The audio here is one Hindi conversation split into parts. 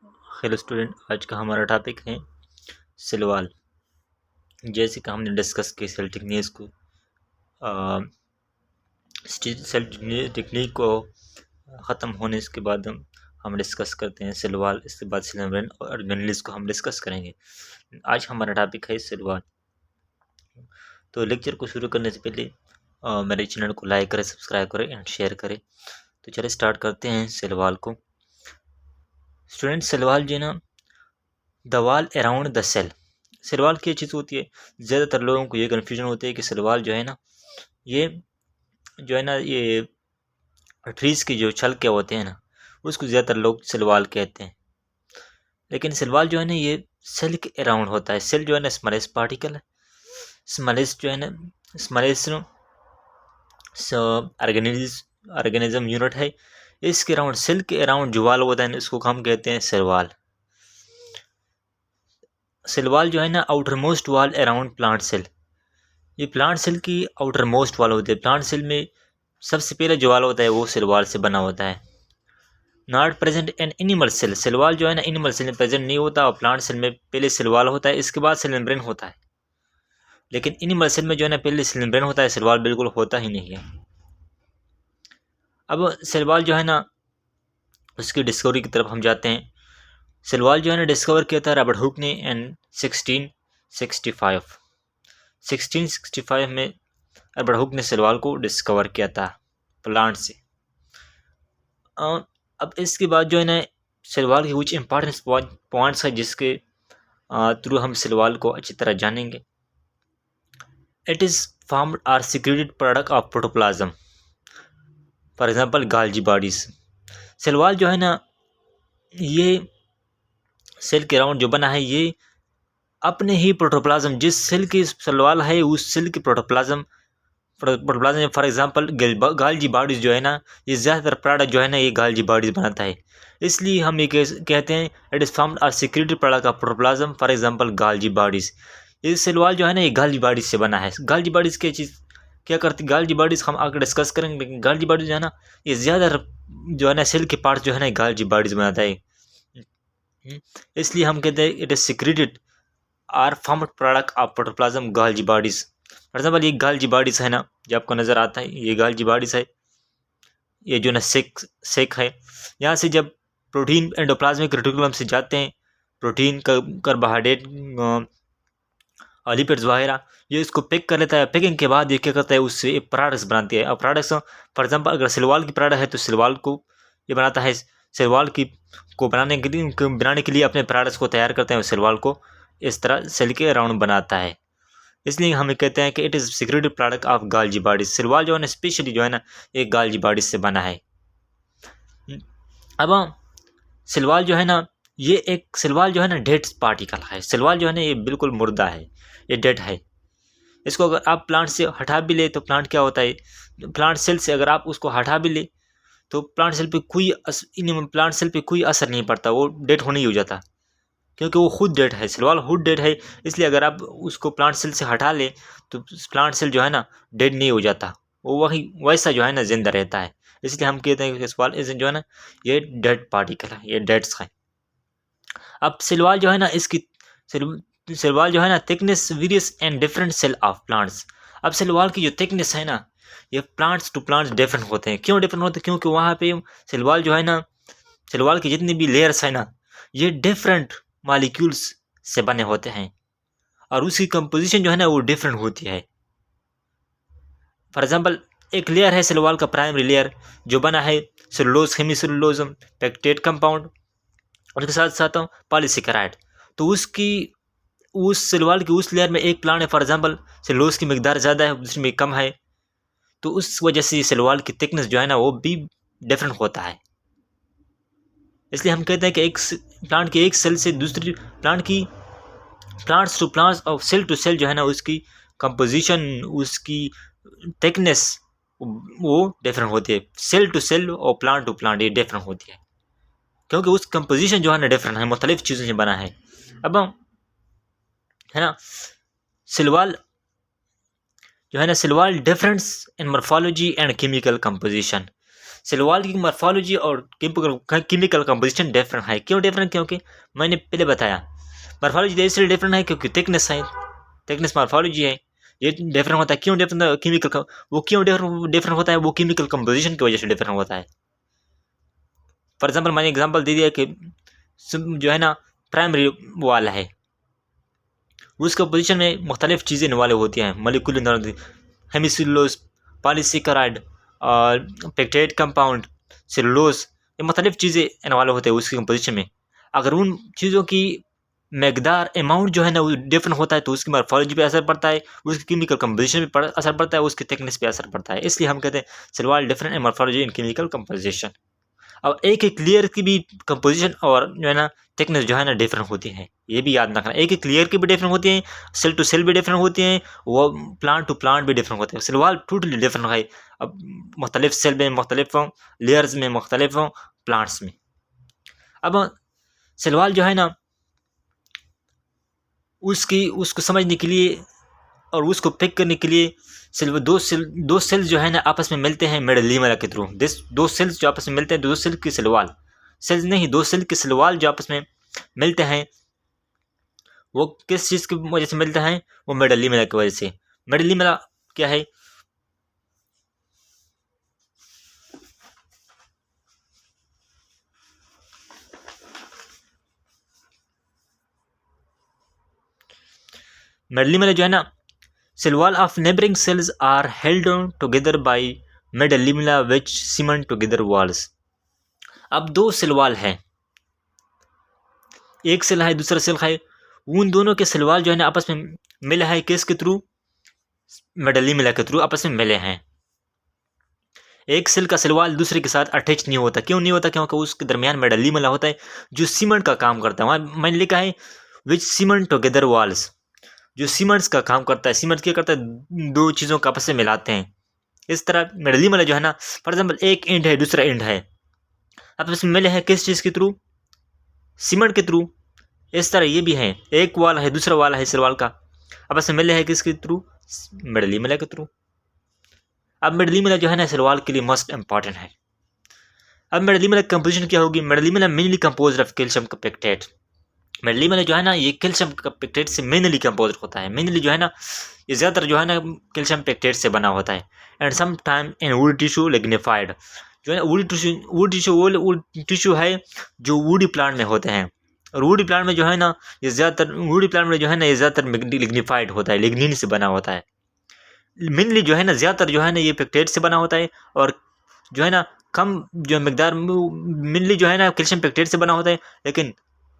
हेलो स्टूडेंट, आज का हमारा टॉपिक है सेल वॉल। जैसे कि हमने डिस्कस की सेल टेक्निक्स को, सेल टेक्निक को ख़त्म होने के बाद हम डिस्कस करते हैं सेल वॉल। इसके बाद सेल मेम्ब्रेन और ऑर्गेनेल्स को हम डिस्कस करेंगे। आज हमारा टॉपिक है सेल वॉल। तो लेक्चर को शुरू करने से पहले मेरे चैनल को लाइक करें, सब्सक्राइब करें एंड शेयर करें। तो चलिए स्टार्ट करते हैं सेल वॉल को। स्टूडेंट, सेल वॉल जो है ना, the wall around the cell. Cell wall क्या चीज़ होती है? ज़्यादातर लोगों को ये कन्फ्यूजन होती है कि सेल वॉल जो है ना, ये ये ट्रीज़ की जो छलके होते हैं ना, उसको ज़्यादातर लोग सेल वॉल कहते हैं। लेकिन सेल वॉल जो है ना, ये सेल के अराउंड होता है। सेल जो है ना स्मॉलेस्ट पार्टिकल है, स्मॉलेस्ट जो है ना, स्मॉलेस्ट ऑर्गेनिज्म यूनिट है। इसके अराउंड, सेल के अराउंड जो वॉल होता है ना, इसको हम कहते हैं सेल वॉल। सेल वॉल जो है ना, outermost wall around plant cell. ये प्लांट सेल की आउटर मोस्ट वॉल होती है। प्लांट सेल में सबसे पहले जो वॉल होता है वो सेल वॉल से बना होता है। Not present in animal cell. Cell wall जो है ना, एनिमल सेल में प्रेजेंट नहीं होता, और प्लांट सेल में पहले सेल वॉल होता है, इसके बाद सेल मेम्ब्रेन होता है। लेकिन एनिमल सेल में जो है ना, पहले सेल मेम्ब्रेन होता है, सेल वॉल बिल्कुल होता ही नहीं है। अब सेल वॉल जो है ना, उसकी डिस्कवरी की तरफ हम जाते हैं। सेल वॉल जो है ना, डिस्कवर किया था रॉबर्ट हुक ने इन 1665। 1665 में रॉबर्ट हुक ने सेल वॉल को डिस्कवर किया था प्लांट से। अब इसके बाद जो है ना, सेल वॉल के कुछ इंपॉर्टेंट पॉइंट्स है जिसके थ्रू हम सेल वॉल को अच्छी तरह जानेंगे। It is formed or secreted product of protoplasm, for example Golgi bodies. Cell wall जो है ना, ये सेल के अराउंड जो बना है, ये अपने ही प्रोटोप्लाज्म, जिस सेल की सेल वॉल है उस सेल की protoplasm for example Golgi bodies जो है ना, ये ज़्यादातर प्रोडक्ट जो है ना, ये गाल्जी बॉडीज बनाता है। इसलिए हम ये कहते हैं it is formed or secreted product of protoplasm, for example Golgi bodies. ये सेल वॉल जो है ना, ये गाल्जी बॉडीज से बना है। गाल्जी बॉडीज क्या चीज़ क्या करती? गाल्जी बॉडीज हम आगे डिस्कस करेंगे, लेकिन गाल्जी बॉडीज जो है ना, ये ज़्यादातर जो है ना, सेल के पार्ट जो है ना, गाल्जी बॉडीज बनाता है। इसलिए हम कहते हैं it is secreted or formed product of protoplasm Golgi bodies. For example ये गाल्जी बॉडीज है ना, जो आपको नज़र आता है, ये गाल्जी बॉडीज है। ये जो ना सेक है, यहाँ से जब प्रोटीन एंडोप्लाज्मिक रेटिकुलम से जाते हैं, प्रोटीन कार्बोहाइड्रेट लिपिड्स वगैरह, ये इसको पैक कर लेता है। पैकिंग के बाद ये क्या करता है, उससे प्रोडक्ट्स बनाती है। अब प्रोडक्ट्स फॉर एग्जाम्पल अगर सेल वॉल की प्रोडक्ट है तो सेल वॉल को ये बनाता है। सेल वॉल की को बनाने के लिए अपने प्रोडक्ट्स को तैयार करते हैं। सेल वॉल को इस तरह सेल के अराउंड बनाता है। इसलिए हम कहते हैं कि it is secreted product of Golgi bodies. Cell wall जो है ना, स्पेशली जो है ना, एक गाल्जी बॉडीज से बना है। अब सेल वॉल जो है ना, ये एक सेल वॉल जो है ना, डेड पार्टिकल है। सेल वॉल जो है ना, ये बिल्कुल मुर्दा है, ये डेड है। इसको अगर आप प्लांट से हटा भी ले तो प्लांट क्या होता है, प्लांट सेल से अगर आप उसको हटा भी ले तो प्लांट सेल पे कोई असर नहीं पड़ता, वो डेड होने ही हो जाता, क्योंकि वो खुद डेड है। सेल वॉल खुद डेड है। इसलिए अगर आप उसको प्लांट सेल से हटा ले तो प्लांट सेल जो है ना, डेड नहीं हो जाता, वो वही वैसा जो है ना, जिंदा रहता है। इसलिए हम कहते हैं कि सेल वॉल जो है ना, ये डेड पार्टिकल है, ये डेड्स है। अब सेल वॉल जो है ना, इसकी सेल वॉल जो है ना, thickness varies and different cell of plants. अब सेल वॉल की जो थिकनेस है ना, ये प्लांट्स टू प्लांट्स डिफरेंट होते हैं। क्यों डिफरेंट होते हैं? क्योंकि वहाँ पे सेल वॉल जो है ना, सेल वॉल की जितनी भी लेयर्स है ना, ये डिफरेंट मॉलिक्यूल्स से बने होते हैं, और उसकी कंपोजिशन जो है ना, वो डिफरेंट होती है। फॉर एग्जांपल एक लेयर है सेल वॉल का, प्राइमरी लेयर जो बना है सेलुलोज, हेमीसेलुलोज, पेक्टेट कंपाउंड, और उसके साथ साथ पॉलीसेकेराइड। तो उसकी उस सेल वॉल की उस लेयर में एक प्लांट है, फॉर एग्जांपल सेलुलोज की मिकदार ज़्यादा है, दूसरी में कम है, तो उस वजह से सेल वॉल की थिकनेस जो है ना, वो भी डिफरेंट होता है। इसलिए हम कहते हैं कि एक प्लांट की एक सेल से दूसरी प्लांट की, प्लांट्स टू प्लांट्स और सेल टू सेल जो है ना, उसकी कंपोजिशन, उसकी थिकनेस वो डिफरेंट होती है। सेल टू सेल और प्लांट टू प्लांट ये डिफरेंट होती है, क्योंकि उस कंपोजिशन जो है ना, डिफरेंट है, मुख्तलिफ चीज़ों से बना है। अब है ना, सेल वॉल जो है ना, cell wall difference in morphology and chemical composition. Cell wall की मॉर्फोलॉजी और केमिकल कंपोजिशन डिफरेंट है। क्यों डिफरेंट? क्योंकि मैंने पहले बताया मॉर्फोलॉजी तो इसलिए डिफरेंट है क्योंकि थिकनेस है, थिकनेस मॉर्फोलॉजी है, ये डिफरेंट होता है। क्यों डिफरेंट? केमिकल वो क्यों डिफरेंट होता है? वो केमिकल कंपोजिशन की वजह से डिफरेंट होता है। फॉर एग्जाम्पल मैंने एग्जाम्पल दे दिया कि जो है ना प्राइमरी वाल है, उसके पोजीशन में मुख्तलिफ चीज़ें इन्वॉल्व होती हैं, मलिकुलर हेमिसिलोज, पॉलीसेकेराइड और पेक्टेट कंपाउंड, सेलुलोज, ये मुख्तलिफ चीज़ें इन्वॉल्व होते हैं उसकी कंपोजिशन में। अगर उन चीज़ों की मकदार अमाउंट जो है ना वो डिफरेंट होता है तो उसकी मॉर्फोलॉजी पे असर पड़ता है, उसकी केमिकल कंपोजिशन पे असर पड़ता है, उसकी थिकनेस पे असर पड़ता है। इसलिए हम कहते हैं cell wall different in morphology in chemical composition. अब एक एक लेयर की भी कंपोजिशन और जो है ना थिकनेस जो है ना डिफरेंट होती है, ये भी याद रखना। एक एक लेयर की भी डिफरेंट होती हैं, सेल टू सेल भी डिफरेंट होती हैं, वो प्लांट टू प्लांट भी डिफरेंट होते हैं। सेल वॉल टोटली डिफरेंट है। अब मुख्तलिफ सेल में, मुख्तलिफ लेयर्स में, मुख्तलिफ प्लांट्स में। अब सेल वॉल जो है ना उसको समझने के लिए और उसको पिक करने के लिए दो सेल्स जो है ना आपस में मिलते हैं मेडलिमला के थ्रू। दो सेल्स जो आपस में मिलते हैं, दो सेल की सेल वॉल, सेल्स नहीं, दो सेल की सेल वॉल जो आपस में मिलते हैं वो किस चीज़ की वजह से मिलते हैं? वो मेडलिमला की वजह से। मेडलिमला क्या है? मेडलिमला जो है ना cell wall of neighboring cells are held on together by medulla which cement together walls। अब दो सेल वॉल है, एक सेल है दूसरा सेल है, उन दोनों के सेल वॉल जो है ना आपस में मिले हैं किसके थ्रू? मेडलिमला के थ्रू आपस में मिले हैं। एक सेल का सेल वॉल दूसरे के साथ अटैच नहीं होता। क्यों नहीं होता? क्योंकि उसके दरमियान मेडलिमला होता है जो सीमेंट का काम करता है। वहाँ मैंने लिखा है विच सीमेंट टुगेदर वॉल्स, जो सीमेंट्स का काम करता है। सीमेंट क्या करता है? दो चीज़ों को आपस में मिलाते हैं। इस तरह मेडलिमला जो है ना, फॉर एग्जाम्पल एक एंड है दूसरा एंड है, आपस में मिले हैं किस चीज़ के थ्रू? सीमेंट के थ्रू। इस तरह ये भी है, एक वाल है दूसरा वाल है सेल वॉल का, आपस में मिले हैं किसके थ्रू? मेडलिमला के थ्रू। अब मेडलिमला जो है ना सेल वॉल के लिए मोस्ट इंपॉर्टेंट है। अब मेडलिमला कंपोजिशन क्या होगी? Middle lamella mainly compose of calcium pectate. Middle lamella जो है ना ये कैल्शियम पेक्टेट से मेनली कंपोज होता है। मेनली जो है ना ये ज़्यादातर जो है ना कैल्शियम पेक्टेट से बना होता है। And sometime in wood tissue lignified, जो है ना वुड टिश्यू है जो वुडी प्लांट में होते हैं। और वुडी प्लांट में जो है ना ये ज़्यादातर लिग्निफाइड होता है, लिग्निन से बना होता है। मेनली जो है ना ज़्यादातर जो है ना ये पेक्टेट से बना होता है, और जो है ना कम जो मकदार मेनली जो है ना कैल्शियम पेक्टेट से बना होता है। लेकिन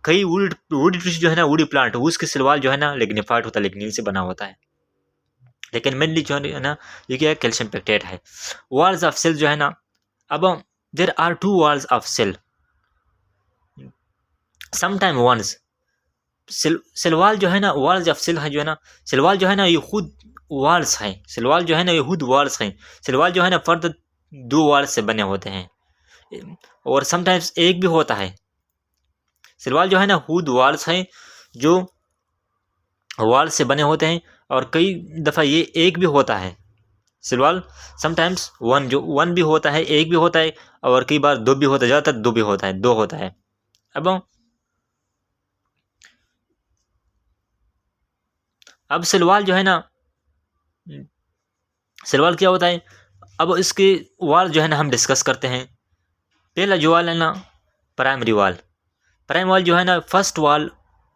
कई वुड टिश्यू जो है ना वुडी प्लांट उसके सेल वॉल जो है ना लिग्निफाइड होता है, लिग्निन से बना होता है। लेकिन मेनली जो है ना ये क्या है? कैल्शियम पेक्टेट है। वॉल्स ऑफ सेल जो है ना, अब there are two walls of cell, sometime once. Cell wall जो है ना, वॉल्स ऑफ सेल है जो है ना, सेल वॉल जो है ना ये खुद वॉल्स हैं। सेल वॉल जो है ना ये खुद वॉल्स हैं। सेल वॉल जो है ना फर्द दो वॉल्स से बने होते हैं, और समटाइम्स एक भी होता है। सेल वॉल जो है ना खुद वॉल्स हैं जो वॉल से बने होते हैं, और कई दफ़ा ये एक भी होता है। सेल वॉल समटाइम्स वन भी होता है, एक भी होता है, और कई बार दो भी होता है, ज़्यादातर दो भी होता है, दो होता है। अब सेल वॉल जो है ना, सेल वॉल क्या होता है? अब इसके वॉल जो है ना हम डिस्कस करते हैं। पहला जो वॉल है ना प्राइमरी वॉल। प्राइमरी वॉल जो है ना first wall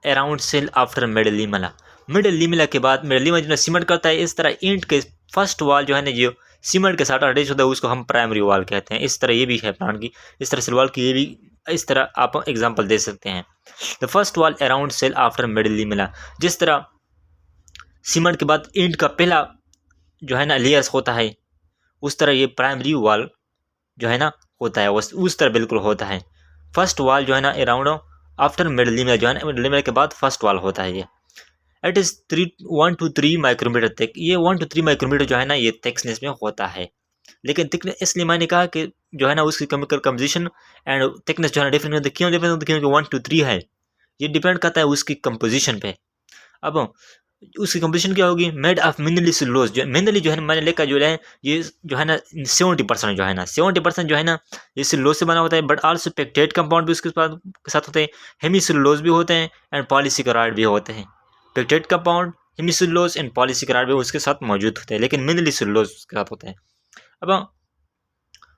around cell after middle lamella. Middle lamella के बाद मेडलिमला जो है सीमेंट करता है। इस तरह इंट के फर्स्ट वॉल जो है ना जो सीमेंट के साथ अटैच होता है उसको हम प्राइमरी वॉल कहते हैं। इस तरह ये भी है प्लांट की, इस तरह सेल वॉल की ये भी इस तरह आप एग्जांपल दे सकते हैं। The first wall around cell after middle lamella, जिस तरह सीमेंट के बाद ईंट का पहला जो है ना लेयर्स होता है, उस तरह ये प्राइमरी वॉल जो है ना होता है, उस तरह बिल्कुल होता है। फर्स्ट वॉल जो है ना अराउंड आफ्टर मिडलिमला, जो है ना मिडलिमला के बाद फर्स्ट वॉल होता है। ये इट इज़ 1 to 3 माइक्रोमीटर तक, ये 1 to 3 माइक्रोमीटर जो है ना ये थिकनेस में होता है। लेकिन थिकनेस इसलिए मैंने कहा कि जो है ना उसकी केमिकल कंपोजिशन एंड थिकनेस जो है ना डिफरेंट होती है। क्यों डिफरेंट होती है? क्योंकि 1 to 3 है, ये डिपेंड करता है उसकी कंपोजिशन पे। अब उसकी कंपोजिशन क्या होगी, मेड ऑफ मिनरली सेलुलोज, जो मिनरली जो है मैंने का जो है ये जो है ना 70% जो है ना 70% जो है ना ये सेलुलोज से बना होता है, बट आल्सो पेक्टेट कंपाउंड भी उसके साथ होते हैं, हेमीसेलुलोज भी होते हैं एंड पॉलीसेकेराइड भी होते हैं। Pectate compound, hemicellulose and polysaccharide भी उसके साथ मौजूद होते हैं, लेकिन मिनरली सेलुलोज उसके साथ होते हैं। अब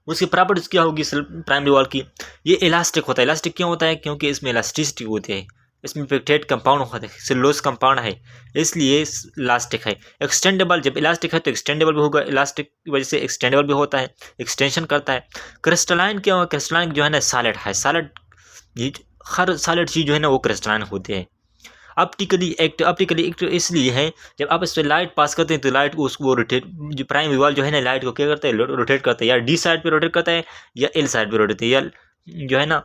उसकी प्रॉपर्टीज क्या होगी प्राइमरी वॉल की, ये इलास्टिक होता है। इलास्टिक क्यों होता है, क्योंकि इसमें इलास्टिसिटी होती है, इसमें पेक्टेट कंपाउंड होता है, सेलुलोज कंपाउंड है, इसलिए इलास्टिक है। एक्सटेंडेबल, जब इलास्टिक है तो एक्सटेंडेबल भी होगा, इलास्टिक की वजह से एक्सटेंडेबल भी होता है, एक्सटेंशन करता है। क्रिस्टलाइन क्या होगा, क्रिस्टलाइन जो है ना सॉलिड है, सॉलिड, ये हर सॉलिड चीज़ जो है ना वो क्रिस्टलाइन होती है। ऑप्टिकली एक्ट इसलिए है, जब आप इस पर लाइट पास करते हैं तो लाइट को उसको रोटेट, जो प्राइम वॉल जो है ना लाइट को क्या करता है, रोटेट करता है, या डी साइड पे रोटेट करता है या एल साइड पे रोटेट करता है, या जो है ना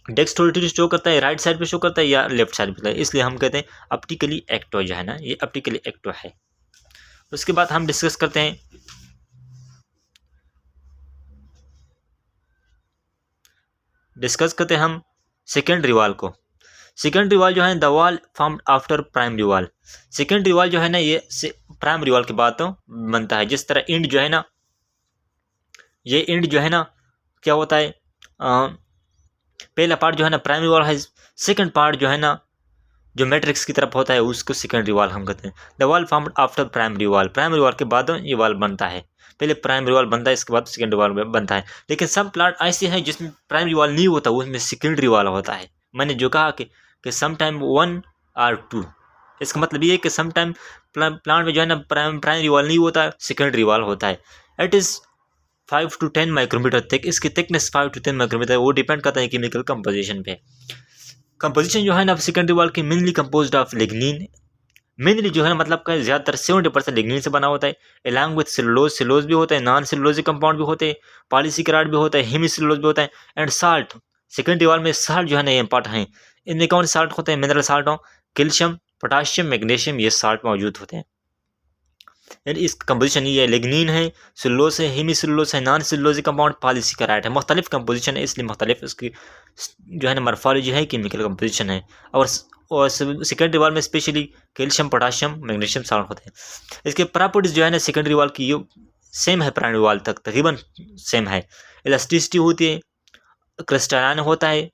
डेक्स्ट्रोलिटी शो करता है, राइट साइड पे शो करता है या लेफ्ट साइड पे, इसलिए हम कहते हैं ऑप्टिकली एक्टिव जो है ना ये ऑप्टिकली एक्टिव है। उसके बाद हम डिस्कस करते हैं हम सेकेंडरी वॉल को। सेकेंडरी वॉल जो है the wall formed after primary wall. Secondary wall जो है ना ये प्राइमरी वॉल के बाद तो बनता है। जिस तरह इंड जो है ना, ये इंड जो है ना क्या होता है, पहला पार्ट जो है ना प्राइमरी वॉल है, सेकंड पार्ट जो है ना जो मैट्रिक्स की तरफ होता है उसको सेकेंडरी वॉल हम कहते हैं। The wall formed after primary wall, primary wall के बाद ये वॉल बनता है। पहले प्राइमरी वॉल बनता है, इसके बाद सेकेंडरी वॉल बनता है। लेकिन सब प्लांट ऐसे हैं जिसमें प्राइमरी वॉल नहीं होता, उसमें सेकेंडरी वॉल होता है। मैंने जो कहा कि सम टाइम 1 और 2, इसका मतलब ये है कि सम टाइम प्लांट में जो है ना प्राइमरी वॉल नहीं होता, सेकेंडरी वॉल होता है। It is 5 to 10 micrometer thick, इसकी थिकनेस 5 to 10 माइक्रोमीटर, वो डिपेंड करता है केमिकल कंपोजिशन पे। कंपोजिशन जो है ना सेकेंडरी वॉल की mainly composed of lignin, mainly जो है ना मतलब का ज़्यादातर 70% लिग्निन से बना होता है, अलॉन्ग विथ सेलुलोज, सेलुलोज भी होता है, नॉन सेलुलोजिक कंपाउंड भी होते हैं, पॉलीसेकेराइड भी होता है, हेमीसेलुलोज भी होता है एंड साल्ट। सेकेंडरी वॉल में साल्ट जो है ना ये इंपॉर्टेंट है। इनमें कौन साल्ट होते हैं, मिनरल साल्ट हो, कैल्शियम, पोटाशियम, मैग्नीशियम, ये साल्ट मौजूद होते हैं। यानी इस कंपोजिशन ये लिग्निन है, सेलुलोज है, हेमीसेलुलोज है, नॉन सेलुलोजिक कंपाउंड, पॉलीसेकेराइड है। मुख्तलिफ कंपोजिशन है, इसलिए मुख्तलिफ इसकी जो है ना मॉर्फोलॉजी है, केमिकल कंपोजिशन है। और सेकेंडरी वॉल में specially calcium, potassium, magnesium salt होते हैं। इसके प्रॉपर्टीज जो है ना सेकेंडरी वॉल की ये सेम है प्राइमरी वॉल तक, तकरीबन सेम है। इलास्टिसिटी होती है, क्रिस्टलाइन होता है,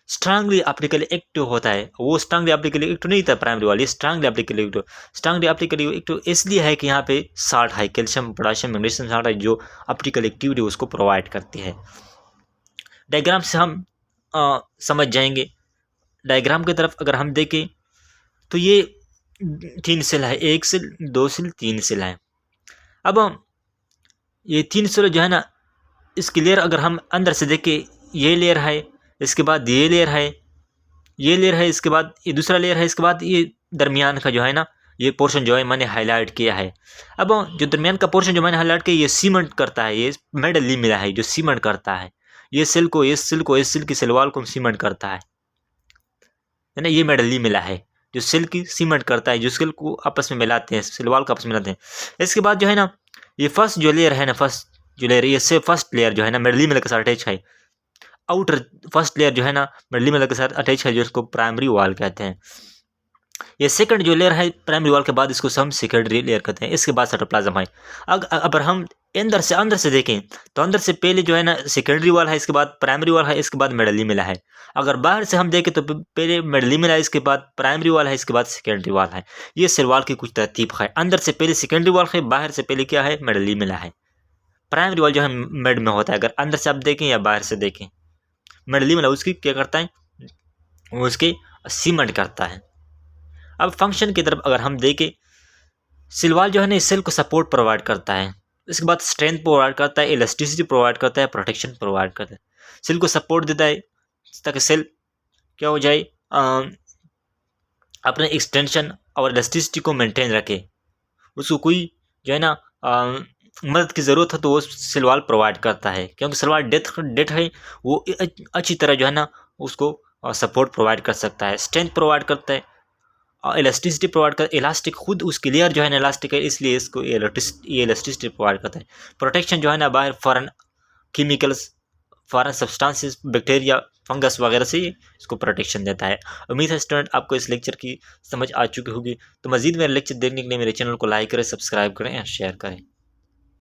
स्ट्रांगली ऑप्टिकली एक्टिव होता है। वो स्ट्रांगली ऑप्टिकली एक्टिव नहीं था प्राइमरी वाली, strongly optically active. Strongly optically active इसलिए है कि यहाँ पे साल्ट है, कैल्शियम, पोटाशियम, मैग्नीशियम साल्ट है, जो ऑप्टिकल एक्टिविटी उसको प्रोवाइड करती है। डायग्राम से हम समझ जाएंगे। डायग्राम की तरफ अगर हम देखें तो ये 3 सेल है, 1 सेल, 2 सेल, 3 सेल है। अब ये 3 सेल जो है ना इसकी लेयर अगर हम अंदर से देखें, ये लेयर है, इसके बाद ये लेयर है, ये लेयर है, इसके बाद ये दूसरा लेयर है, इसके बाद ये दरमियान का जो है ना ये पोर्शन जो है मैंने हाईलाइट किया है। अब जो दरमियान का पोर्शन जो मैंने हाईलाइट किया ये सीमेंट करता है, ये मेडली मिला है जो सीमेंट करता है, ये सेल को इस सेल की सेल वॉल को सीमेंट करता है ना, ये मेडली मिला है जो सेल की सीमेंट करता है, जो सेल को आपस में मिलाते हैं, सेल वॉल को आपस में मिलाते हैं। इसके बाद जो है ना ये फर्स्ट जो लेयर है ना, फर्स्ट जो लेयर ये से फर्स्ट लेयर जो है ना मेडली मिलर के साथ अटैच है। आउटर फर्स्ट लेयर जो है ना मेडली मिलर के साथ अटैच है, जो इसको प्राइमरी वॉल कहते हैं। ये सेकंड जो लेयर है प्राइमरी वॉल के बाद इसको हम सेकेंडरी लेयर कहते हैं। इसके बाद साइटोप्लाज्म है। अगर हम अंदर से देखें तो अंदर से पहले जो है ना सेकेंडरी वॉल है, इसके बाद प्राइमरी वॉल है, इसके बाद मेडली मिला है। अगर बाहर से हम देखें तो पहले मेडली मिला है, इसके बाद प्राइमरी वॉल है, इसके बाद सेकेंडरी वॉल है। ये सेल वॉल की कुछ तरतीब है। अंदर से पहले सेकेंडरी वॉल है, बाहर से पहले क्या है, मेडली मिला है। प्राइमरी वॉल जो है मेड में होता है, अगर अंदर से आप देखें या बाहर से देखें। मेडली मिला उसकी क्या करता है, वो उसके सीमेंट करता है। अब फंक्शन की तरफ अगर हम देखें, सेल वॉल जो है ना इस सेल को सपोर्ट प्रोवाइड करता है, इसके बाद स्ट्रेंथ प्रोवाइड करता है, इलास्टिसिटी प्रोवाइड करता है, प्रोटेक्शन प्रोवाइड करता है। सेल को सपोर्ट देता है ताकि सेल क्या हो जाए, अपने एक्सटेंशन और इलास्टिसिटी को मेंटेन रखे। उसको कोई जो है ना मदद की ज़रूरत है तो वो सेल वॉल प्रोवाइड करता है, क्योंकि सेल वॉल डेट है, वो अच्छी तरह जो है ना उसको सपोर्ट प्रोवाइड कर सकता है, स्ट्रेंथ प्रोवाइड करता है, इलास्टिसिटी प्रोवाइड कर, इलास्टिक खुद उसकी लेयर जो है ना इलास्टिक है, इसलिए इसको ये इलास्टिसिटी प्रोवाइड करता है। प्रोटेक्शन जो है ना बाहर foreign chemicals, foreign substances, bacteria fungus वगैरह से इसको प्रोटेक्शन देता है। उम्मीद है स्टूडेंट आपको इस लेक्चर की समझ आ चुकी होगी। तो मजीद मेरे लेक्चर देखने के लिए मेरे चैनल को लाइक करें, सब्सक्राइब करें और शेयर करें।